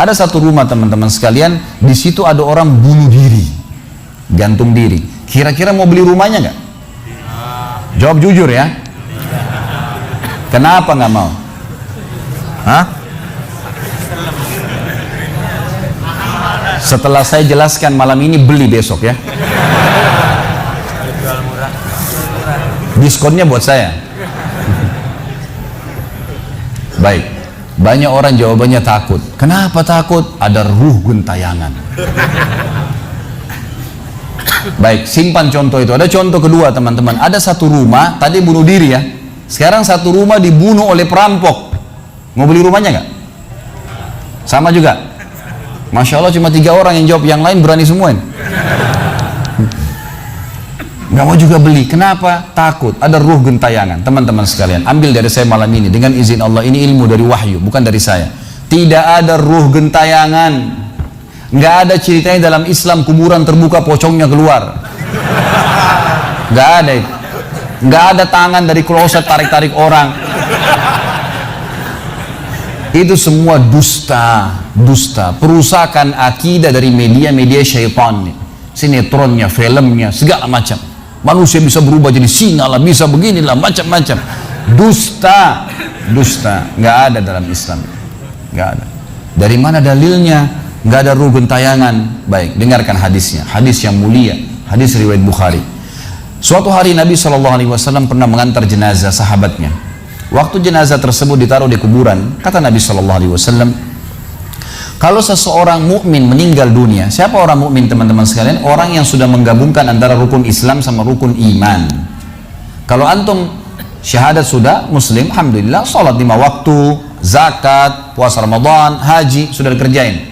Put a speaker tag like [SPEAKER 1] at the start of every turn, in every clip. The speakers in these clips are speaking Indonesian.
[SPEAKER 1] Ada satu rumah teman-teman sekalian, di situ ada orang bunuh diri, gantung diri. Kira-kira mau beli rumahnya nggak? Jawab jujur ya. Kenapa nggak mau? Hah? Setelah saya jelaskan malam ini, beli besok ya. Diskonnya buat saya. Baik, banyak orang jawabannya takut. Kenapa takut? Ada ruh gentayangan. Baik, simpan contoh itu. Ada contoh kedua teman-teman. Ada satu rumah, tadi bunuh diri ya. Sekarang satu rumah dibunuh oleh perampok. Mau beli rumahnya nggak? Sama juga. Masya Allah cuma 3 orang yang jawab, yang lain berani semua ini. Nggak mau juga beli. Kenapa? Takut. Ada ruh gentayangan. Teman-teman sekalian, ambil dari saya malam ini dengan izin Allah. Ini ilmu dari wahyu, bukan dari saya. Tidak ada ruh gentayangan. Nggak ada ceritanya dalam Islam kuburan terbuka pocongnya keluar. Nggak ada itu. Nggak ada tangan dari kloset tarik-tarik orang. Itu semua dusta, dusta. Perusakan akidah dari media-media syaitan. Sinetronnya, filmnya, segala macam. Manusia bisa berubah jadi singa lah, bisa beginilah, macam-macam. Dusta, dusta. Nggak ada dalam Islam. Nggak ada. Dari mana dalilnya? Nggak ada ruh gentayangan. Baik, dengarkan hadisnya. Hadis yang mulia, hadis riwayat Bukhari. Suatu hari Nabi SAW pernah mengantar jenazah sahabatnya. Waktu jenazah tersebut ditaruh di kuburan, kata Nabi SAW, kalau seseorang mukmin meninggal dunia, siapa orang mukmin teman-teman sekalian? Orang yang sudah menggabungkan antara rukun Islam sama rukun iman. Kalau antum syahadat sudah, muslim, alhamdulillah, sholat 5 waktu, zakat, puasa Ramadan, haji, sudah dikerjain.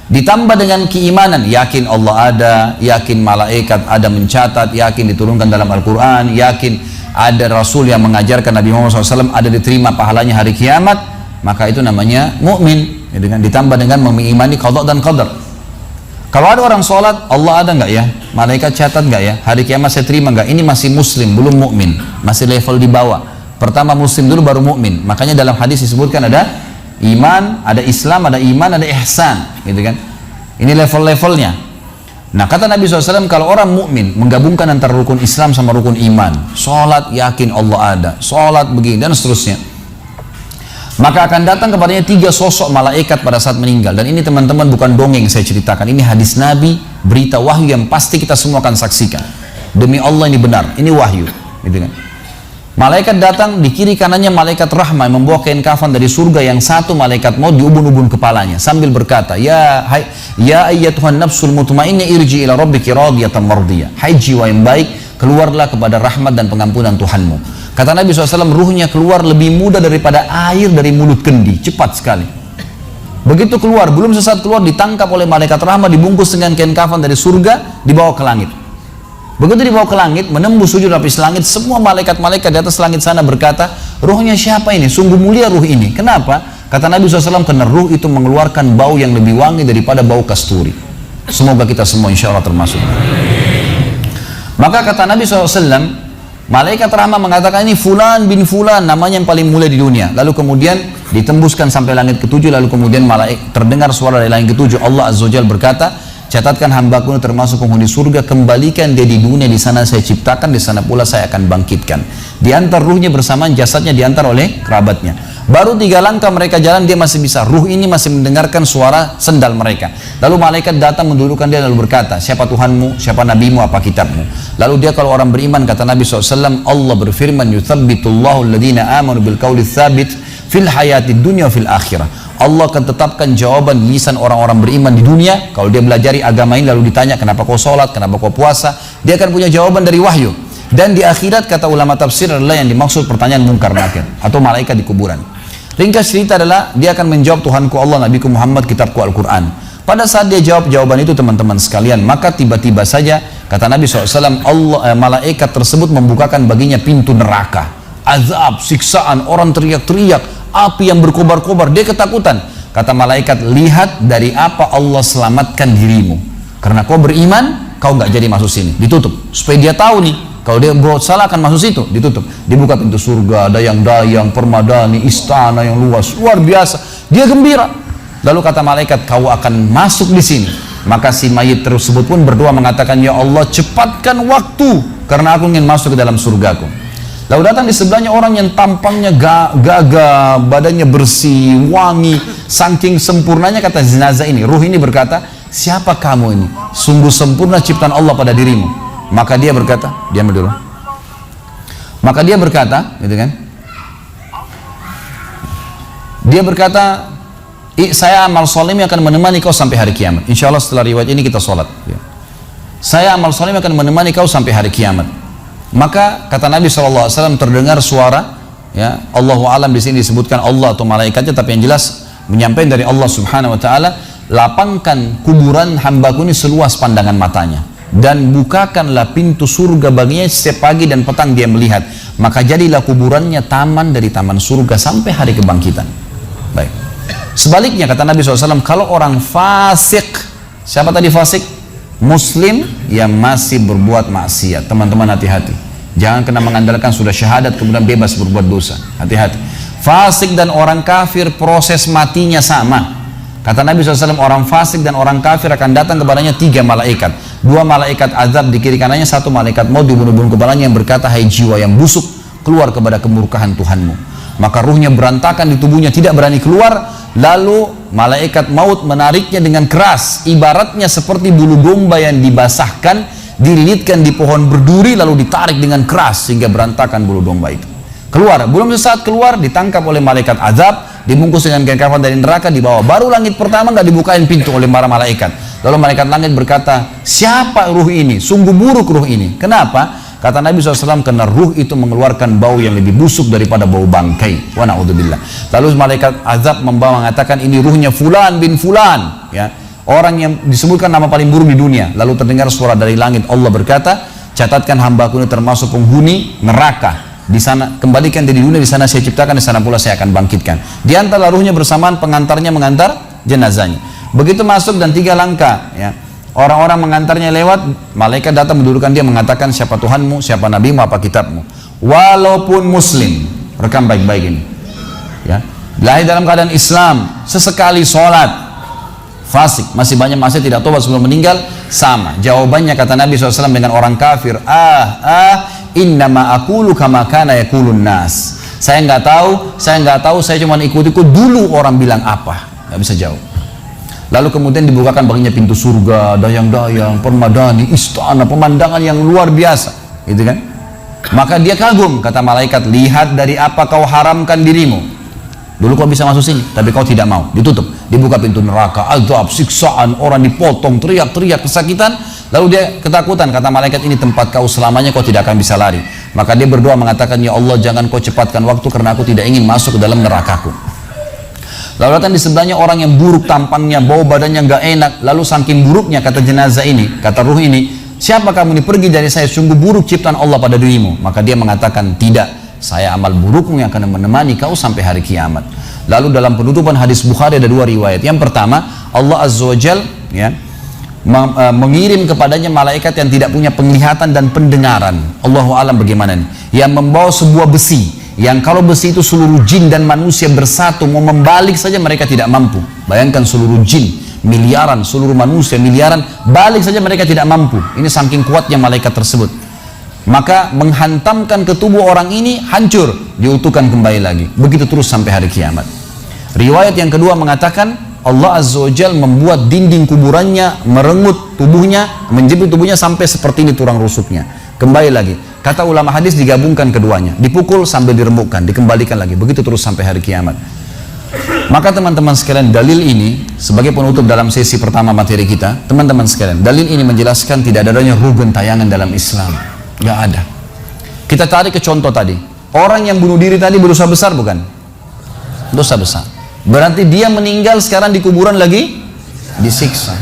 [SPEAKER 1] Ditambah dengan keimanan, yakin Allah ada, yakin malaikat ada mencatat, yakin diturunkan dalam Al-Quran, yakin ada Rasul yang mengajarkan Nabi Muhammad SAW, ada diterima pahalanya hari kiamat, maka itu namanya mukmin. Ditambah dengan mengimani qada dan qadar. Kalau ada orang sholat, Allah ada nggak ya? Malaikat catat nggak ya? Hari kiamat saya terima nggak? Ini masih muslim, belum mukmin, masih level di bawah. Pertama muslim dulu baru mukmin. Makanya dalam hadis disebutkan ada iman, ada Islam, ada iman, ada ihsan, gitu kan? Ini level-levelnya. Nah, kata Nabi SAW, kalau orang mukmin menggabungkan antara rukun Islam sama rukun iman, sholat yakin Allah ada, sholat begini dan seterusnya, maka akan datang kepadanya 3 sosok malaikat pada saat meninggal. Dan ini teman-teman bukan dongeng saya ceritakan, ini hadis Nabi, berita wahyu yang pasti kita semua akan saksikan. Demi Allah ini benar, ini wahyu, gitu kan? Malaikat datang, di kiri kanannya malaikat rahmah membawa kain kafan dari surga, yang satu malaikat maut diubun-ubun kepalanya sambil berkata, ya ayyatuhan nafsul mutmainnah irji ila rabbiki radiyatan mardiyah. Hai jiwa yang baik, keluarlah kepada rahmat dan pengampunan Tuhanmu. Kata Nabi SAW, ruhnya keluar lebih mudah daripada air dari mulut kendi, cepat sekali. Begitu keluar, belum sesaat keluar, ditangkap oleh malaikat rahmah, dibungkus dengan kain kafan dari surga, dibawa ke langit. Begitu dibawa ke langit, menembus 7 lapis langit, semua malaikat-malaikat di atas langit sana berkata, ruhnya siapa ini? Sungguh mulia ruh ini. Kenapa? Kata Nabi SAW, karena ruh itu mengeluarkan bau yang lebih wangi daripada bau kasturi. Semoga kita semua insya Allah termasuk. Maka kata Nabi SAW, malaikat rahmah mengatakan, ini fulan bin fulan, namanya yang paling mulia di dunia. Lalu kemudian ditembuskan sampai langit ke-7, lalu kemudian terdengar suara dari langit ke-7. Allah Azza wa Jalla berkata, catatkan hambaku termasuk penghuni surga, kembalikan dia di dunia, di sana saya ciptakan, di sana pula saya akan bangkitkan. Diantar ruhnya bersamaan jasadnya, diantar oleh kerabatnya. Baru 3 langkah mereka jalan, dia masih bisa, ruh ini masih mendengarkan suara sendal mereka. Lalu malaikat datang mendudukkan dia lalu berkata, siapa Tuhanmu, siapa nabimu, apa kitabmu? Lalu dia kalau orang beriman, kata Nabi SAW, Allah berfirman, yuthabbitullahu alladhina amanu bil qawli tsabit fil hayati dunya fil akhirah. Allah akan tetapkan jawaban di lisan orang-orang beriman di dunia. Kalau dia belajari agama ini lalu ditanya kenapa kau sholat, kenapa kau puasa, dia akan punya jawaban dari wahyu. Dan di akhirat, kata ulama tafsir, adalah yang dimaksud pertanyaan mungkar nakir atau malaikat di kuburan. Ringkas cerita adalah dia akan menjawab, Tuhanku Allah, Nabiku Muhammad, kitabku Al-Quran. Pada saat dia jawab jawaban itu teman-teman sekalian, maka tiba-tiba saja kata Nabi SAW, malaikat tersebut membukakan baginya pintu neraka, azab, siksaan, orang teriak-teriak, api yang berkobar-kobar, dia ketakutan. Kata malaikat, lihat dari apa Allah selamatkan dirimu. Karena kau beriman, kau nggak jadi masuk sini, ditutup. Supaya dia tahu nih, kalau dia berbuat salah akan masuk situ, ditutup. Dibuka pintu surga, dayang-dayang, permadani, istana yang luas, luar biasa. Dia gembira. Lalu kata malaikat, kau akan masuk di sini. Maka si mayit tersebut pun berdoa mengatakan, ya Allah cepatkan waktu karena aku ingin masuk ke dalam surgaku. Lalu datang di sebelahnya orang yang tampangnya gagah, badannya bersih, wangi, saking sempurnanya kata jenazah ini. Ruh ini berkata, siapa kamu ini? Sungguh sempurna ciptaan Allah pada dirimu. Maka dia berkata, diam dulu. Maka dia berkata, gitu kan? Dia berkata, saya amal soleh akan menemani kau sampai hari kiamat. Insya Allah setelah riwayat ini kita sholat. Saya amal soleh akan menemani kau sampai hari kiamat. Maka kata Nabi SAW terdengar suara, ya Allahu alam di sini disebutkan Allah atau malaikatnya, tapi yang jelas menyampaikan dari Allah Subhanahu Wa Taala, lapangkan kuburan hambaku ini seluas pandangan matanya dan bukakanlah pintu surga baginya setiap pagi dan petang dia melihat. Maka jadilah kuburannya taman dari taman surga sampai hari kebangkitan. Baik. Sebaliknya kata Nabi SAW, kalau orang fasik, siapa tadi fasik? Muslim yang masih berbuat maksiat. Teman-teman hati-hati, jangan kena mengandalkan sudah syahadat kemudian bebas berbuat dosa. Hati-hati. Fasik dan orang kafir proses matinya sama. Kata Nabi SAW, orang fasik dan orang kafir akan datang kepadanya 3 malaikat. 2 malaikat azab di kiri kanannya, 1 malaikat maut dibunuh-bunuh kepalanya yang berkata, hai jiwa yang busuk, keluar kepada kemurkaan Tuhanmu. Maka ruhnya berantakan di tubuhnya, tidak berani keluar. Lalu malaikat maut menariknya dengan keras, ibaratnya seperti bulu domba yang dibasahkan, dililitkan di pohon berduri lalu ditarik dengan keras sehingga berantakan bulu domba itu. Keluar, belum sesaat keluar ditangkap oleh malaikat azab, dibungkus dengan kain kafan dari neraka, dibawa. Baru langit pertama nggak dibukain pintu oleh para malaikat. Lalu malaikat langit berkata, siapa ruh ini? Sungguh buruk ruh ini. Kenapa? Kata Nabi SAW, karena ruh itu mengeluarkan bau yang lebih busuk daripada bau bangkai. Wa na'udzubillah. Lalu malaikat azab membawa mengatakan, ini ruhnya Fulan bin Fulan, ya, orang yang disebutkan nama paling buruk di dunia. Lalu terdengar suara dari langit, Allah berkata, catatkan hambaku ini termasuk penghuni neraka. Di sana kembalikan dia di dunia, di sana saya ciptakan, di sana pula saya akan bangkitkan. Di antara ruhnya bersamaan pengantarnya mengantar jenazahnya. Begitu masuk dan 3 langkah, ya. Orang-orang mengantarnya lewat, malaikat datang mendudukkan dia mengatakan, siapa Tuhanmu, siapa nabimu, apa kitabmu. Walaupun muslim, rekam baik-baik ini, ya, lahir dalam keadaan Islam, sesekali sholat, fasik, masih banyak masih tidak tobat sebelum meninggal, sama. Jawabannya kata Nabi SAW dengan orang kafir, innama aqulu kama kana yaqulun nas. Saya nggak tahu, saya cuma ikut-ikut dulu orang bilang apa, nggak bisa jawab. Lalu kemudian dibukakan baginya pintu surga, dayang-dayang, permadani, istana, pemandangan yang luar biasa, gitu kan? Maka dia kagum, kata malaikat, lihat dari apa kau haramkan dirimu. Dulu kau bisa masuk sini, tapi kau tidak mau, ditutup. Dibuka pintu neraka, azab, siksaan, orang dipotong, teriak-teriak, kesakitan. Lalu dia ketakutan, kata malaikat, ini tempat kau selamanya, kau tidak akan bisa lari. Maka dia berdoa mengatakan, ya Allah jangan kau cepatkan waktu karena aku tidak ingin masuk ke dalam nerakaku. Lalu datang di sebelahnya orang yang buruk tampangnya, bau badannya nggak enak. Lalu saking buruknya kata jenazah ini, kata ruh ini, siapa kamu ini? Pergi dari saya, sungguh buruk ciptaan Allah pada dirimu. Maka dia mengatakan, tidak, saya amal burukmu yang akan menemani kau sampai hari kiamat. Lalu dalam penutupan hadis Bukhari ada 2 riwayat. Yang pertama, Allah Azza wa Jal, ya, mengirim kepadanya malaikat yang tidak punya penglihatan dan pendengaran. Allahu alam bagaimana nih? Yang membawa sebuah besi, yang kalau besi itu seluruh jin dan manusia bersatu mau membalik saja mereka tidak mampu. Bayangkan seluruh jin miliaran, seluruh manusia miliaran, balik saja mereka tidak mampu. Ini saking kuatnya malaikat tersebut. Maka menghantamkan ke tubuh orang ini, hancur, diutuhkan kembali lagi. Begitu terus sampai hari kiamat. Riwayat yang kedua mengatakan, Allah Azza wa Jal membuat dinding kuburannya merengut tubuhnya, menjepit tubuhnya sampai seperti ini tulang rusuknya. Kembali lagi. Kata ulama hadis digabungkan keduanya, dipukul sambil diremukkan, dikembalikan lagi, begitu terus sampai hari kiamat. Maka teman-teman sekalian, dalil ini sebagai penutup dalam sesi pertama materi kita, teman-teman sekalian, dalil ini menjelaskan tidak adanya ruh gentayangan dalam Islam, nggak ada. Kita tarik ke contoh tadi, orang yang bunuh diri tadi berdosa besar bukan? Dosa besar. Berarti dia meninggal sekarang di kuburan lagi disiksa.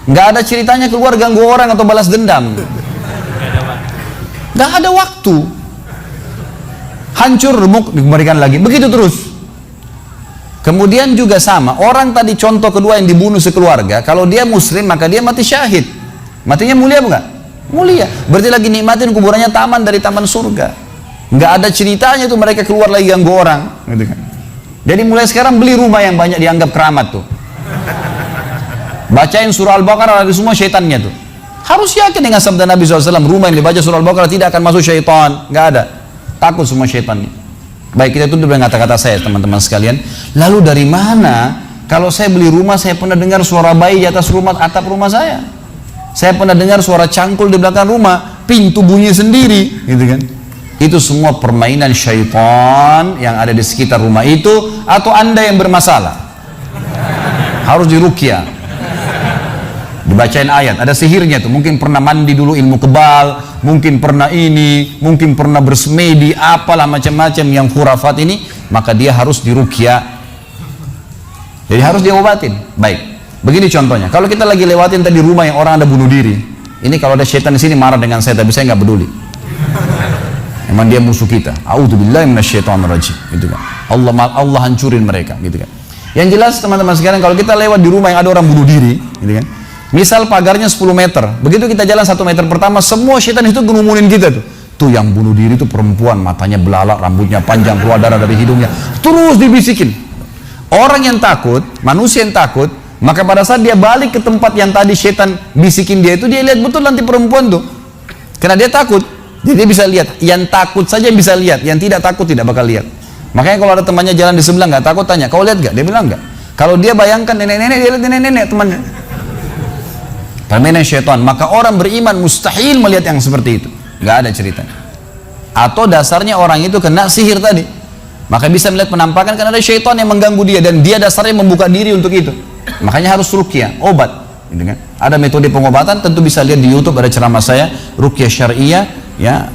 [SPEAKER 1] Nggak ada ceritanya keluar ganggu orang atau balas dendam. Nggak ada waktu. Hancur, remuk, dikembalikan lagi. Begitu terus. Kemudian juga sama, orang tadi contoh kedua yang dibunuh sekeluarga, kalau dia muslim maka dia mati syahid. Matinya mulia bukan? Mulia. Berarti lagi nikmatin kuburannya taman dari taman surga. Nggak ada ceritanya tuh mereka keluar lagi ganggu orang. Gitu kan. Jadi mulai sekarang beli rumah yang banyak dianggap keramat tuh. Bacain surah Al-Baqarah, ada semua syaitannya tuh. Harus yakin dengan sabda Nabi SAW, rumah yang dibaca surah Al-Baqarah tidak akan masuk syaitan. Nggak ada. Takut semua syaitannya. Baik, kita tutup dengan kata-kata saya, teman-teman sekalian. Lalu dari mana, kalau saya beli rumah, saya pernah dengar suara bayi di atas rumah, atap rumah saya. Saya pernah dengar suara cangkul di belakang rumah, pintu bunyi sendiri, gitu kan. Itu semua permainan syaitan yang ada di sekitar rumah itu, atau Anda yang bermasalah. Harus diruqyah. Dibacain ayat, ada sihirnya tuh, mungkin pernah mandi dulu ilmu kebal, mungkin pernah ini, mungkin pernah bersemedi, apalah macam-macam yang khurafat ini, maka dia harus diruqyah. Jadi harus diobatin. Baik, begini contohnya, kalau kita lagi lewatin tadi rumah yang orang ada bunuh diri, ini kalau ada syaitan di sini marah dengan saya, tapi saya nggak peduli. Emang dia musuh kita. A'udzubillahi minasyaitonirrajim, gitu kan. Allah hancurin mereka, gitu kan. Yang jelas teman-teman sekalian, kalau kita lewat di rumah yang ada orang bunuh diri, gitu kan. Misal pagarnya 10 meter, begitu kita jalan 1 meter pertama, semua syaitan itu ngerumunin kita tuh. Tuh yang bunuh diri itu perempuan, matanya belalak, rambutnya panjang, keluar darah dari hidungnya. Terus dibisikin. Orang yang takut, manusia yang takut, maka pada saat dia balik ke tempat yang tadi syaitan bisikin dia itu, dia lihat betul nanti perempuan tuh. Karena dia takut, jadi dia bisa lihat. Yang takut saja yang bisa lihat, yang tidak takut tidak bakal lihat. Makanya kalau ada temannya jalan di sebelah nggak takut, tanya, kau lihat nggak? Dia bilang nggak. Kalau dia bayangkan nenek-nenek, dia lihat nenek-nenek temannya. Permainan syaitan. Maka orang beriman mustahil melihat yang seperti itu, nggak ada ceritanya. Atau dasarnya orang itu kena sihir tadi, maka bisa melihat penampakan karena ada syaitan yang mengganggu dia, dan dia dasarnya membuka diri untuk itu. Makanya harus ruqyah, obat, gitu kan. Ada metode pengobatan, tentu bisa lihat di YouTube, ada ceramah saya ruqyah syariah, ya,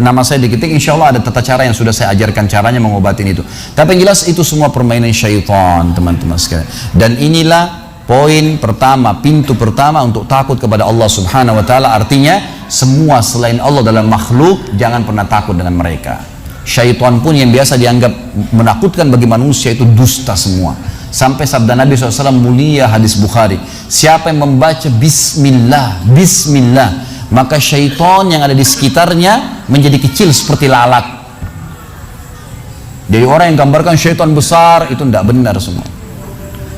[SPEAKER 1] nama saya diketik, insya Allah ada tata cara yang sudah saya ajarkan caranya mengobatin itu. Tapi yang jelas itu semua permainan syaitan, teman-teman sekalian. Dan inilah poin pertama, pintu pertama untuk takut kepada Allah Subhanahu wa Ta'ala. Artinya semua selain Allah dalam makhluk jangan pernah takut dengan mereka. Syaitan pun yang biasa dianggap menakutkan bagi manusia itu dusta semua. Sampai sabda Nabi SAW mulia, hadis Bukhari, siapa yang membaca Bismillah, Bismillah, maka syaitan yang ada di sekitarnya menjadi kecil seperti lalat. Jadi orang yang gambarkan syaitan besar itu tidak benar semua.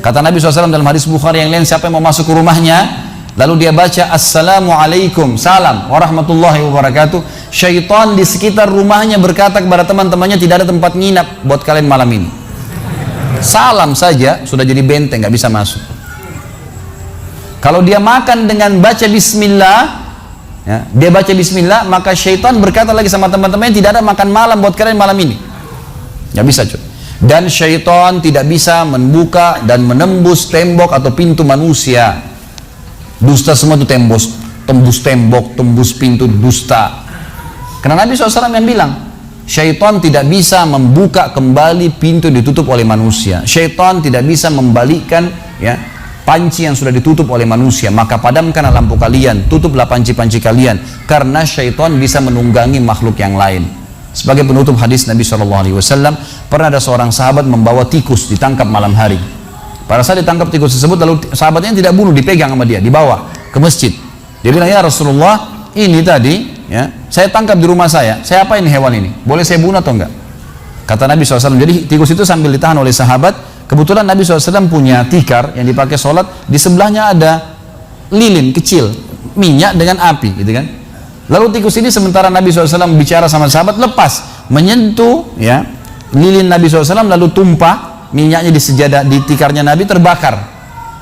[SPEAKER 1] Kata Nabi SAW dalam hadis Bukhari yang lain, siapa yang mau masuk ke rumahnya lalu dia baca Assalamualaikum, salam warahmatullahi wabarakatuh, syaitan di sekitar rumahnya berkata kepada teman-temannya, tidak ada tempat nginap buat kalian malam ini. Salam saja sudah jadi benteng, nggak bisa masuk. Kalau dia makan dengan baca Bismillah, ya, dia baca Bismillah, maka syaitan berkata lagi sama teman-temannya, tidak ada makan malam buat kalian malam ini. Nggak bisa cuy. Dan syaitan tidak bisa membuka dan menembus tembok atau pintu manusia. Dusta semua itu tembus tembok, tembus pintu, dusta. Karena Nabi SAW yang bilang, syaitan tidak bisa membuka kembali pintu ditutup oleh manusia. Syaitan tidak bisa membalikkan, ya, panci yang sudah ditutup oleh manusia. Maka padamkanlah lampu kalian, tutuplah panci-panci kalian, karena syaitan bisa menunggangi makhluk yang lain. Sebagai penutup hadis Nabi SAW, pernah ada seorang sahabat membawa tikus, ditangkap malam hari. Pada saat ditangkap tikus tersebut, lalu sahabatnya tidak bunuh, dipegang sama dia, dibawa ke masjid. Dia bilang, ya Rasulullah, ini tadi, ya, saya tangkap di rumah saya apain hewan ini? Boleh saya bunuh atau enggak? Kata Nabi SAW, jadi tikus itu sambil ditahan oleh sahabat. Kebetulan Nabi SAW punya tikar yang dipakai sholat, di sebelahnya ada lilin kecil, minyak dengan api, gitu kan. Lalu tikus ini sementara Nabi SAW bicara sama sahabat, lepas, menyentuh, ya, lilin Nabi SAW, lalu tumpah minyaknya di sejadah, di tikarnya Nabi, terbakar.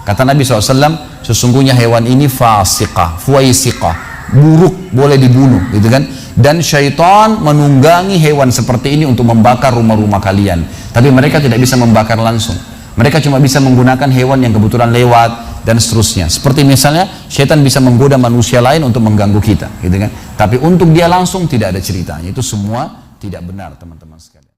[SPEAKER 1] Kata Nabi SAW, sesungguhnya hewan ini fasiqah, fuaisiqah, buruk, boleh dibunuh, gitu kan. Dan syaitan menunggangi hewan seperti ini untuk membakar rumah-rumah kalian. Tapi mereka tidak bisa membakar langsung. Mereka cuma bisa menggunakan hewan yang kebetulan lewat dan seterusnya. Seperti misalnya syaitan bisa menggoda manusia lain untuk mengganggu kita, gitu kan. Tapi untuk dia langsung tidak ada ceritanya. Itu semua tidak benar, teman-teman sekalian.